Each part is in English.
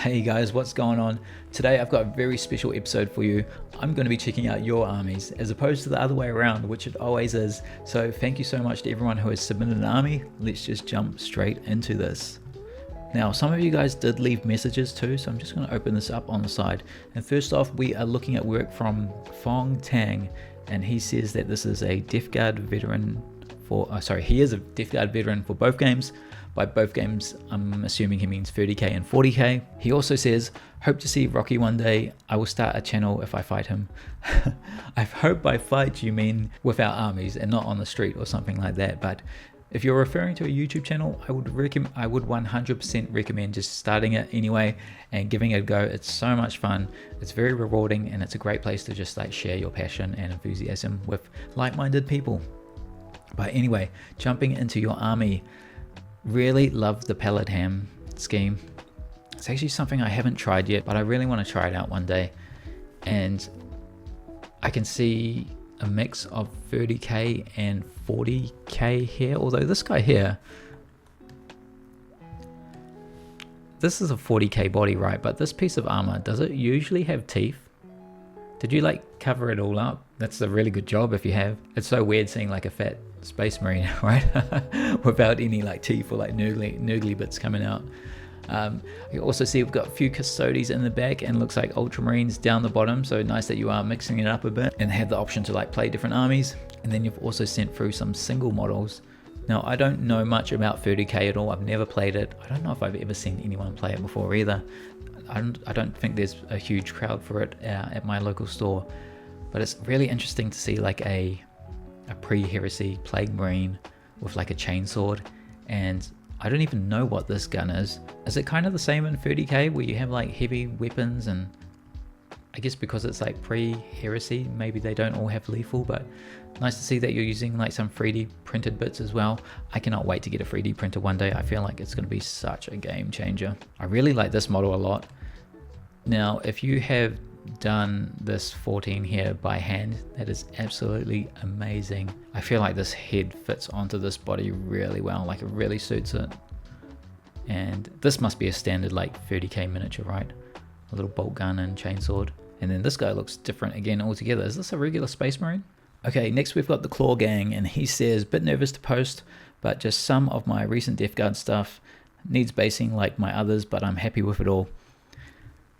Hey guys, what's going on? Today I've got a very special episode for you. I'm going to be checking out your armies as opposed to the other way around, which it always is. So thank you so much to everyone who has submitted an army. Let's just jump straight into this. Now, some of you guys did leave messages too, so I'm just going to open this up on the side. And first off, we are looking at work from Thong Tang, and he says that this is a Death Guard veteran for, he is a Death Guard veteran for both games. By both games, I'm assuming he means 30k and 40k. He also says, hope to see Rocky one day. I will start a channel if I fight him. I hope by fight you mean with our armies and not on the street or something like that. But if you're referring to a YouTube channel, I would 100% recommend just starting it anyway and giving it a go. It's so much fun. It's very rewarding, and it's a great place to just like share your passion and enthusiasm with like-minded people. But anyway, jumping into your army. Really love the pellet ham scheme. It's actually something I haven't tried yet, but I really want to try it out one day. And I can see a mix of 30k and 40k here, although this guy here, this is a 40k body, right? But this piece of armor, does it usually have teeth? Did you like cover it all up? That's a really good job if you have. It's so weird seeing like a fat space marine, right? Without any like teeth or like noogly bits coming out. You also see we've got a few custodies in the back, and looks like ultramarines down the bottom. So nice that you are mixing it up a bit and have the option to like play different armies. And then you've also sent through some single models. Now, I don't know much about 30k at all. I've never played it. I don't know if I've ever seen anyone play it before either. I don't think there's a huge crowd for it at my local store, but it's really interesting to see like a pre-heresy plague marine with like a chainsword. And I don't even know what this gun is. Is it kind of the same in 30k where you have like heavy weapons? And I guess because it's like pre-heresy, maybe they don't all have lethal, but nice to see that you're using like some 3D printed bits as well. I cannot wait to get a 3D printer one day. I feel like it's going to be such a game changer. I really like this model a lot. Now, if you have done this 14 here by hand, that is absolutely amazing. I feel like this head fits onto this body really well, like it really suits it. And this must be a standard like 30k miniature, right? A little bolt gun and chainsword. And then this guy looks different again altogether. Is this a regular space marine? Okay, next we've got the Klaww Gang, and he says, bit nervous to post, but just some of my recent Death Guard stuff needs basing like my others, but I'm happy with it all.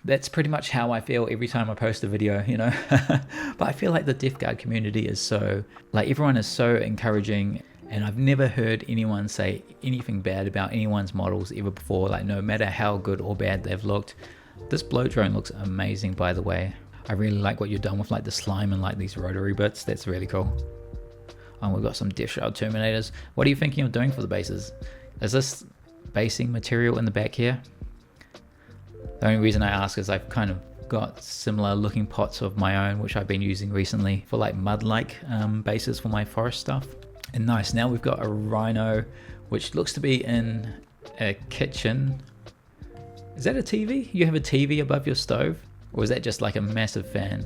That's pretty much how I feel every time I post a video, you know. But I feel like the Death Guard community is so, like, everyone is so encouraging, and I've never heard anyone say anything bad about anyone's models ever before, like no matter how good or bad they've looked. This blow drone looks amazing, by the way. I really like what you've done with like the slime and like these rotary bits. That's really cool. And we've got some Death Shroud Terminators. What are you thinking of doing for the bases? Is this basing material in the back here? The only reason I ask is I've kind of got similar looking pots of my own, which I've been using recently for like mud-like bases for my forest stuff. And nice, now we've got a rhino, which looks to be in a kitchen. Is that a TV? You have a TV above your stove? Or is that just like a massive fan?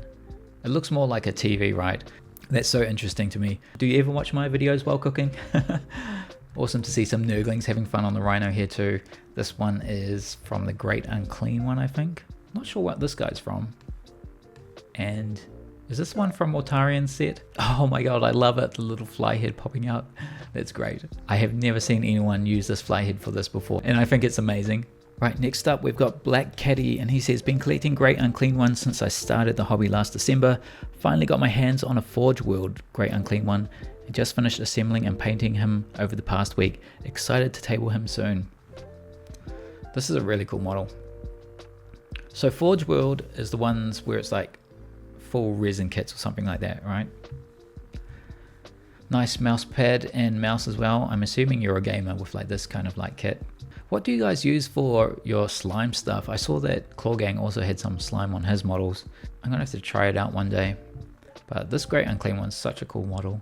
It looks more like a TV, right? That's so interesting to me. Do you ever watch my videos while cooking? Awesome to see some Nurglings having fun on the rhino here too. This one is from the Great Unclean one, I think. Not sure what this guy's from. And is this one from Mortarian's set? Oh my god, I love it. The little fly head popping out. That's great. I have never seen anyone use this fly head for this before, and I think it's amazing. Right, next up we've got yBlackcatys, and he says, been collecting Great Unclean ones since I started the hobby last December. Finally got my hands on a Forge World Great Unclean one. I just finished assembling and painting him over the past week. Excited to table him soon. This is a really cool model. So Forge World is the ones where it's like full resin kits or something like that, right? Nice mouse pad and mouse as well. I'm assuming you're a gamer with like this kind of like kit. What do you guys use for your slime stuff? I saw that Klaww Gang also had some slime on his models. I'm gonna have to try it out one day. But this Great Unclean one's such a cool model.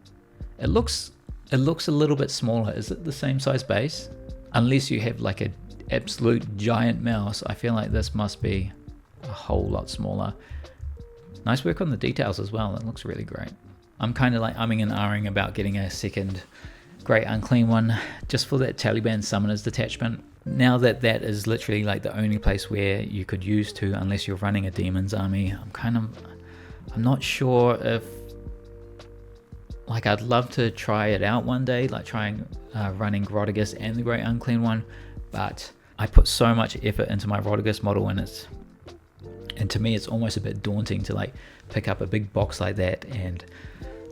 It looks a little bit smaller. Is it the same size base? Unless you have like an absolute giant mouse, I feel like this must be a whole lot smaller. Nice work on the details as well. It looks really great. I'm kind of like umming and ahhing about getting a second Great Unclean one just for that Taliban Summoners detachment. Now that that is literally like the only place where you could use to, unless you're running a demon's army, I'm not sure if, like, I'd love to try it out one day, like trying running Rotigus and the Great Unclean One, but I put so much effort into my Rotigus model, and to me it's almost a bit daunting to like pick up a big box like that and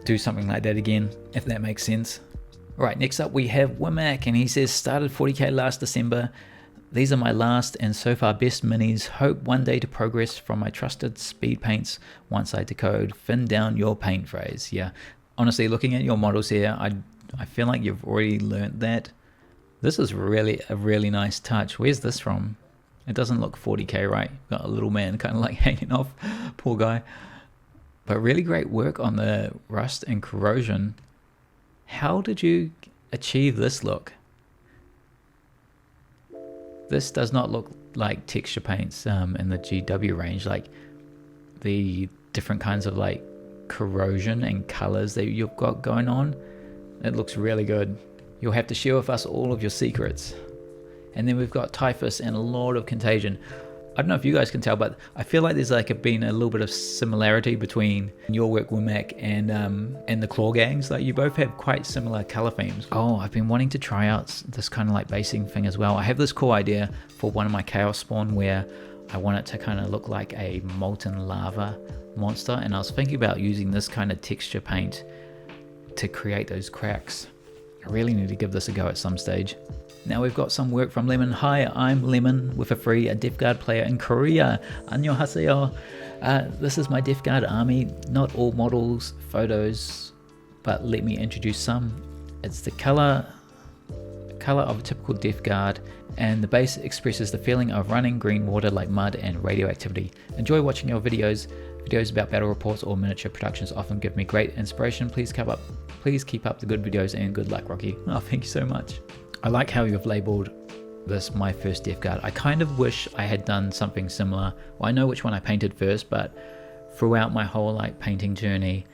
do something like that again, if that makes sense. Right, next up we have Wimaaak, and he says, started 40k last December. These are my last and so far best minis. Hope one day to progress from my trusted speed paints once I decode. Fin down your paint phrase. Yeah, honestly, looking at your models here, I feel like you've already learnt that. This is really a really nice touch. Where's this from? It doesn't look 40k, right? Got a little man kind of like hanging off, poor guy. But really great work on the rust and corrosion. How did you achieve this look? This does not look like texture paints in the GW range, like the different kinds of like corrosion and colors that you've got going on. It looks really good. You'll have to share with us all of your secrets. And then we've got Typhus and a lot of Contagion. I don't know if you guys can tell, but I feel like there's like been a little bit of similarity between your work, Wimaaak, and the Klaww Gangs. Like, you both have quite similar color themes. Oh, I've been wanting to try out this kind of like basing thing as well. I have this cool idea for one of my Chaos Spawn where I want it to kind of look like a molten lava monster, and I was thinking about using this kind of texture paint to create those cracks. I really need to give this a go at some stage. Now we've got some work from Lemon. Hi, I'm Lemon with a Death Guard player in Korea. Annyeonghaseyo. This is my Death Guard army. Not all models, photos, but let me introduce some. It's the color of a typical Death Guard, and the base expresses the feeling of running green water like mud and radioactivity. Enjoy watching your videos. Videos about battle reports or miniature productions often give me great inspiration. Please keep up the good videos, and good luck, Rocky. Oh, thank you so much. I like how you've labeled this my first Death Guard. I kind of wish I had done something similar. Well, I know which one I painted first, but throughout my whole like painting journey,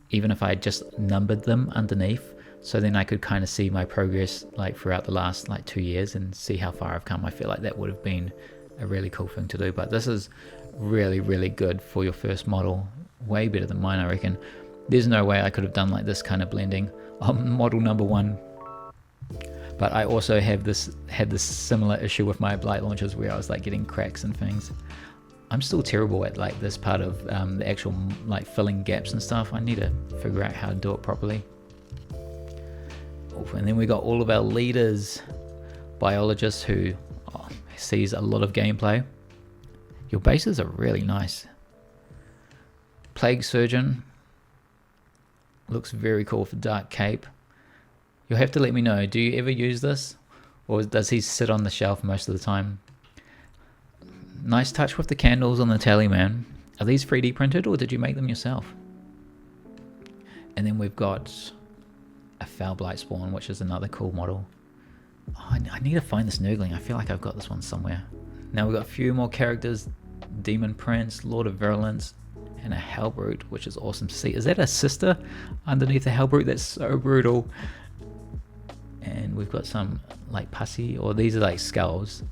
even if I had just numbered them underneath, so then I could kind of see my progress like throughout the last like 2 years and see how far I've come. I feel like that would have been a really cool thing to do, but this is really, really good for your first model. Way better than mine, I reckon. There's no way I could have done like this kind of blending on model number 1. But I also had this similar issue with my blight launchers where I was like getting cracks and things. I'm still terrible at like this part of the actual like filling gaps and stuff. I need to figure out how to do it properly. And then we got all of our leaders, biologists who sees a lot of gameplay. Your bases are really nice. Plague Surgeon looks very cool for Dark Cape. You'll have to let me know, do you ever use this? Or does he sit on the shelf most of the time? Nice touch with the candles on the tally, man. Are these 3D printed or did you make them yourself? And then we've got a Foul Blight Spawn, which is another cool model. Oh, I need to find this Nurgling. I feel like I've got this one somewhere. Now we've got a few more characters. Demon Prince, Lord of Virulence, and a Hellbrute, which is awesome to see. Is that a sister underneath the Hellbrute? That's so brutal. And we've got some like pussy, or these are like skulls.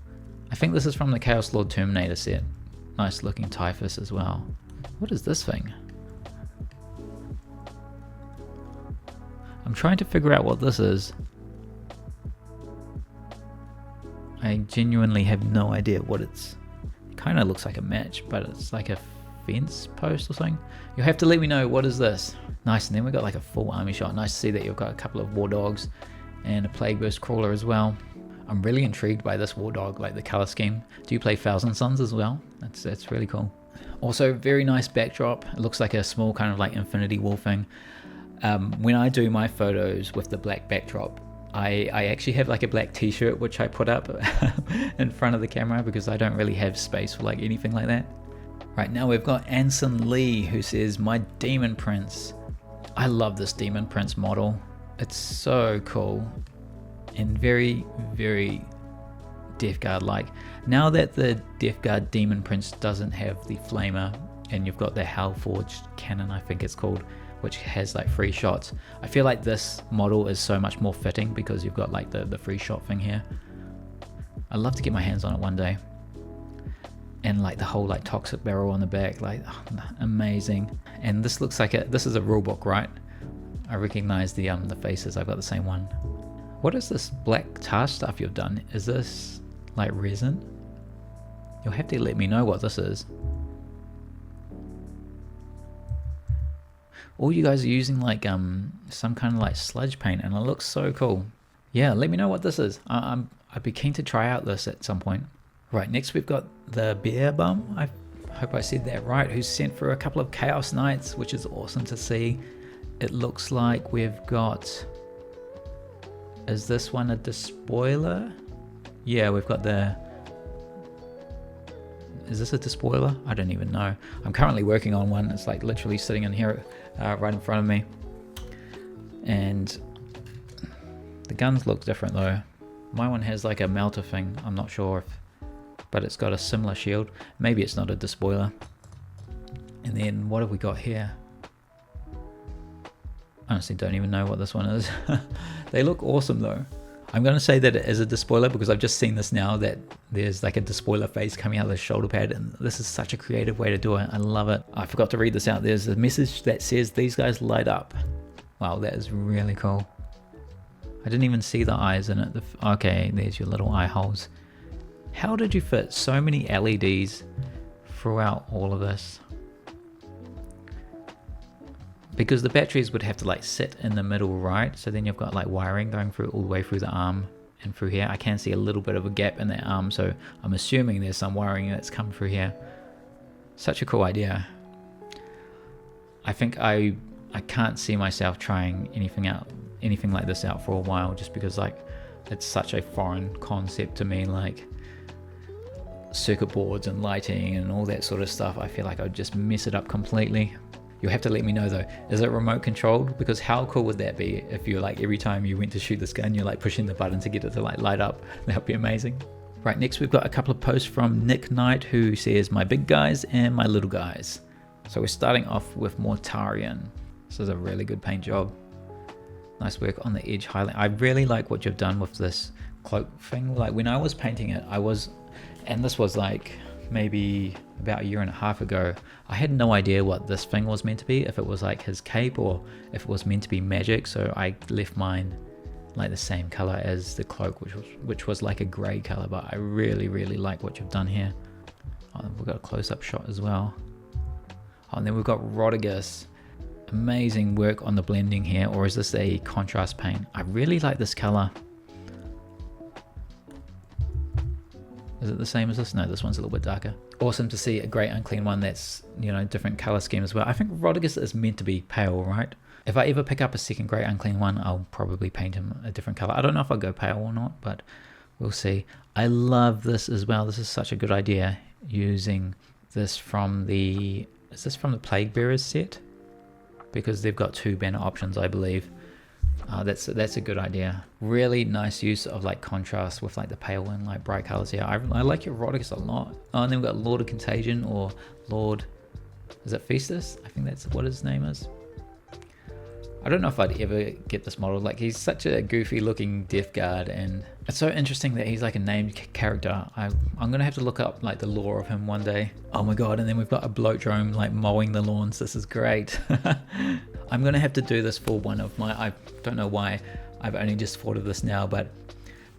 I think this is from the Chaos Lord Terminator set. Nice looking Typhus as well. What is this thing? I'm trying to figure out what this is. I genuinely have no idea what it's. It kind of looks like a match, but it's like a fence post or something. You'll have to let me know, what is this? Nice. And then we got like a full army shot. Nice to see that you've got a couple of war dogs and a Plague Burst Crawler as well. I'm really intrigued by this war dog, like the color scheme. Do you play Thousand Suns as well? That's really cool. Also, very nice backdrop. It looks like a small kind of like Infinity War thing. When I do my photos with the black backdrop, I actually have like a black t-shirt which I put up in front of the camera because I don't really have space for like anything like that. Right, now we've got Anson Li who says, my Demon Prince. I love this Demon Prince model. It's so cool and very, very Death Guard like. Now that the Death Guard Demon Prince doesn't have the flamer and you've got the Hellforged cannon, I think it's called, which has like 3 shots, I feel like this model is so much more fitting because you've got like the 3 shot thing here. I'd love to get my hands on it one day. And like the whole like toxic barrel on the back, like amazing. And this looks like this is a rule book, right? I recognize the faces. I've got the same one. What is this black tar stuff you've done? Is this like resin? You'll have to let me know what this is. All you guys are using like some kind of like sludge paint, and it looks so cool. Yeah, let me know what this is. I'd be keen to try out this at some point. Right, next we've got the Bierbaum. I hope I said that right. Who's sent for a couple of Chaos Knights, which is awesome to see. It looks like we've got. Is this one a despoiler? Yeah, we've got the. Is this a despoiler? I don't even know. I'm currently working on one. It's like literally sitting in here right in front of me. And the guns look different though. My one has like a melter thing. I'm not sure if, but it's got a similar shield. Maybe it's not a despoiler. And then what have we got here? Honestly don't even know what this one is. They look awesome though. I'm going to say that it is a despoiler because I've just seen this now, that there's like a despoiler face coming out of the shoulder pad, and this is such a creative way to do it. I love it. I forgot to read this out. There's a message that says these guys light up. Wow, that is really cool. I didn't even see the eyes in it. Okay, there's your little eye holes. How did you fit so many LEDs throughout all of this? Because the batteries would have to like sit in the middle, right? So then you've got like wiring going through all the way through the arm and through here. I can see a little bit of a gap in that arm, so I'm assuming there's some wiring that's come through here. Such a cool idea. I think I can't see myself trying anything like this out for a while, just because like it's such a foreign concept to me, like circuit boards and lighting and all that sort of stuff. I feel like I would just mess it up completely. You'll have to let me know though, is it remote controlled? Because how cool would that be if you're like, every time you went to shoot this gun, you're like pushing the button to get it to like light up? That would be amazing. Right, next we've got a couple of posts from Nick Knight, who says, my big guys and my little guys. So we're starting off with Mortarian. This is a really good paint job. Nice work on the edge highlight. I really like what you've done with this cloak thing. Like when I was painting it, and this was like maybe about a year and a half ago, I had no idea what this thing was meant to be, if it was like his cape or if it was meant to be magic. So I left mine like the same color as the cloak, which was like a gray color. But I really like what you've done here. Oh, we've got a close-up shot as well. Oh, and then we've got Rodigus. Amazing work on the blending here. Or is this a contrast paint? I really like this color. Is it the same as this? No, this one's a little bit darker. Awesome to see a Great Unclean one that's, you know, different color scheme as well. I think Rodigus is meant to be pale, right? If I ever pick up a second Great Unclean one, I'll probably paint him a different color. I don't know if I'll go pale or not, but we'll see. I love this as well. This is such a good idea, using this from the... Is this from the Plague Bearers set? Because they've got 2 banner options, I believe. That's a good idea. Really nice use of like contrast with like the pale and like bright colors here. I like your Rodigus a lot. Oh, and then we've got Lord of Contagion, or Lord, is it Festus? I think that's what his name is. I don't know if I'd ever get this model. Like, he's such a goofy looking Death Guard, and it's so interesting that he's like a named character. I'm gonna have to look up like the lore of him one day. Oh my god, and then we've got a bloatdrome like mowing the lawns. This is great. I'm gonna have to do this for one of my, I don't know why I've only just thought of this now, but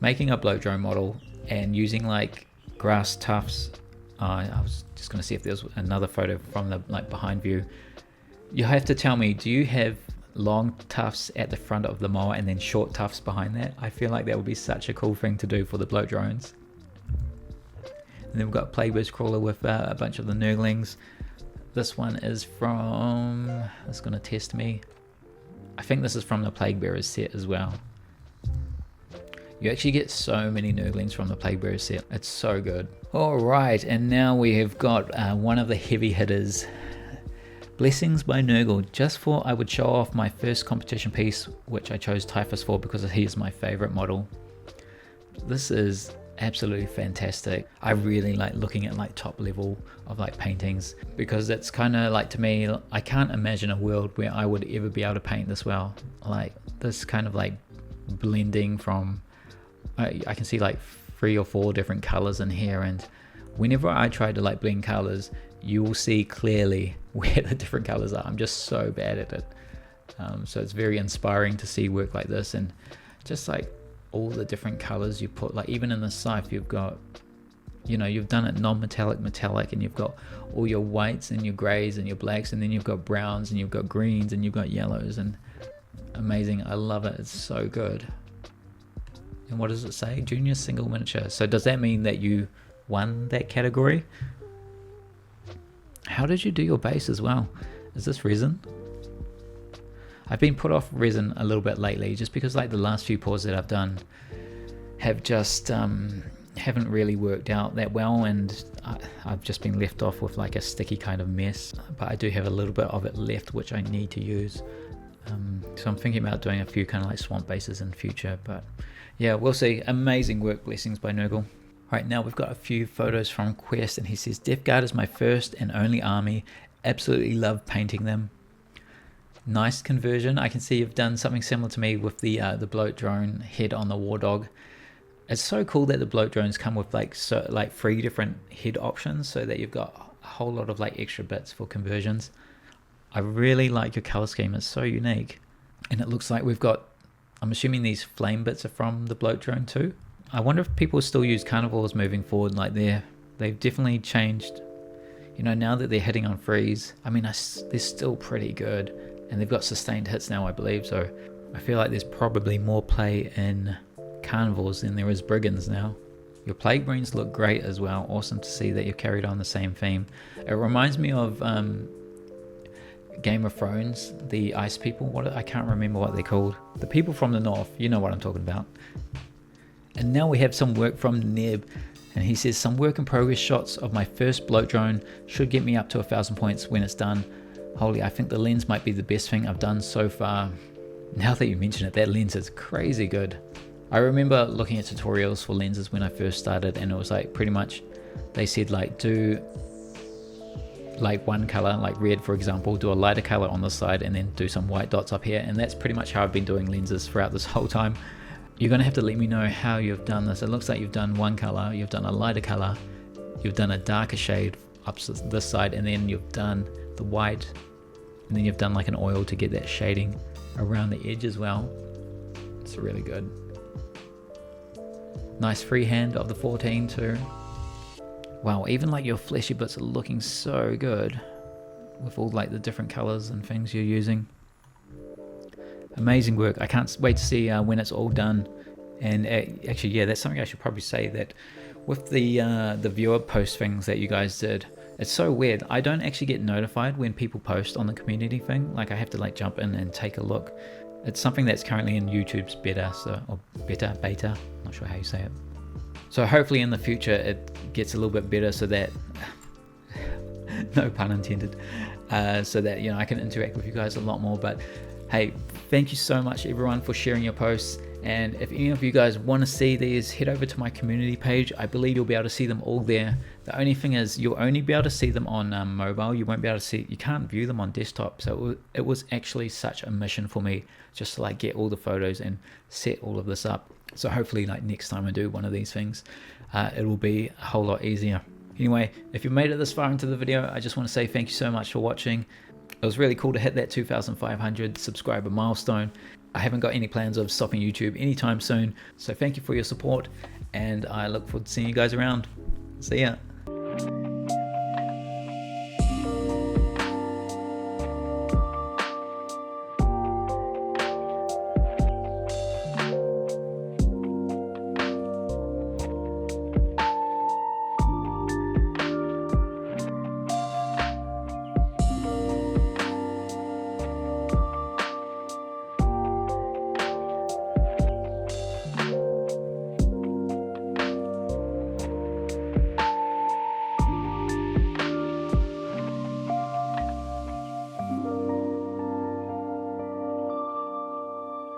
making a bloatdrome model and using like grass tufts. I was just gonna see if there's another photo from the like behind view. You have to tell me, do you have long tufts at the front of the mower and then short tufts behind that? I feel like that would be such a cool thing to do for the bloat drones. And then we've got Plaguebear's Crawler with a bunch of the Nurglings. This one is from, it's going to test me. I think this is from the Plague Bearers set as well. You actually get so many Nurglings from the Plague Bearers set. It's so good. Alright, and now we have got one of the heavy hitters. Blessings by Nurgle. Just thought I would show off my first competition piece, which I chose Typhus for because he is my favorite model. This is absolutely fantastic. I really like looking at like top level of like paintings, because it's kind of like, to me, I can't imagine a world where I would ever be able to paint this well. Like this kind of like blending from, I can see like 3 or 4 different colors in here, and whenever I try to like blend colors, you will see clearly where the different colors are. I'm just so bad at it. So it's very inspiring to see work like this, and just like all the different colors you put, like even in the scythe you've got, you know, you've done it non-metallic, metallic, and you've got all your whites and your grays and your blacks, and then you've got browns and you've got greens and you've got yellows, and amazing. I love it. It's so good. And what does it say? Junior single miniature. So does that mean that you won that category? How did you do your base as well? Is this resin? I've been put off resin a little bit lately, just because like the last few pours that I've done have just haven't really worked out that well, and I've just been left off with like a sticky kind of mess. But I do have a little bit of it left which I need to use. So I'm thinking about doing a few kind of like swamp bases in future, but yeah, we'll see. Amazing work, blessings by Nurgle. Right, now we've got a few photos from Quest, and he says, Death Guard is my first and only army. Absolutely love painting them. Nice conversion. I can see you've done something similar to me with the bloat drone head on the war dog. It's so cool that the bloat drones come with like 3 different head options, so that you've got a whole lot of like extra bits for conversions. I really like your color scheme. It's so unique, and it looks like we've got, I'm assuming these flame bits are from the bloat drone too. I wonder if people still use carnivores moving forward. Like they've definitely changed, you know, now that they're hitting on freeze. I mean, they're still pretty good, and they've got sustained hits now, I believe. So I feel like there's probably more play in carnivores than there is brigands now. Your plague marines look great as well. Awesome to see that you've carried on the same theme. It reminds me of Game of Thrones, the ice people. I can't remember what they're called. The people from the north, you know what I'm talking about. And now we have some work from Neb, and he says, some work in progress shots of my first bloat drone should get me up to 1,000 points when it's done. Holy, I think the lens might be the best thing I've done so far. Now that you mention it, that lens is crazy good. I remember looking at tutorials for lenses when I first started, and it was like pretty much, they said like do like one color, like red for example, do a lighter color on the side and then do some white dots up here, and that's pretty much how I've been doing lenses throughout this whole time. You're going to have to let me know how you've done this. It looks like you've done one color, you've done a lighter color, you've done a darker shade up this side, and then you've done the white, and then you've done like an oil to get that shading around the edge as well. It's really good. Nice freehand of the 14 too. Wow, even like your fleshy bits are looking so good with all like the different colors and things you're using. Amazing work. I can't wait to see when it's all done. And actually, yeah, that's something I should probably say, that with the viewer post things that you guys did, it's so weird. I don't actually get notified when people post on the community thing. Like I have to like jump in and take a look. It's something that's currently in YouTube's beta, not sure how you say it. So hopefully in the future it gets a little bit better, so that no pun intended, so that, you know, I can interact with you guys a lot more. But hey, thank you so much everyone for sharing your posts. And if any of you guys want to see these, head over to my community page. I believe you'll be able to see them all there. The only thing is you'll only be able to see them on mobile. You won't be able to see, you can't view them on desktop. So it was actually such a mission for me just to like get all the photos and set all of this up. So hopefully like next time I do one of these things, it will be a whole lot easier. Anyway, if you made it this far into the video, I just want to say thank you so much for watching. It was really cool to hit that 2,500 subscriber milestone. I haven't got any plans of stopping YouTube anytime soon. So thank you for your support, and I look forward to seeing you guys around. See ya.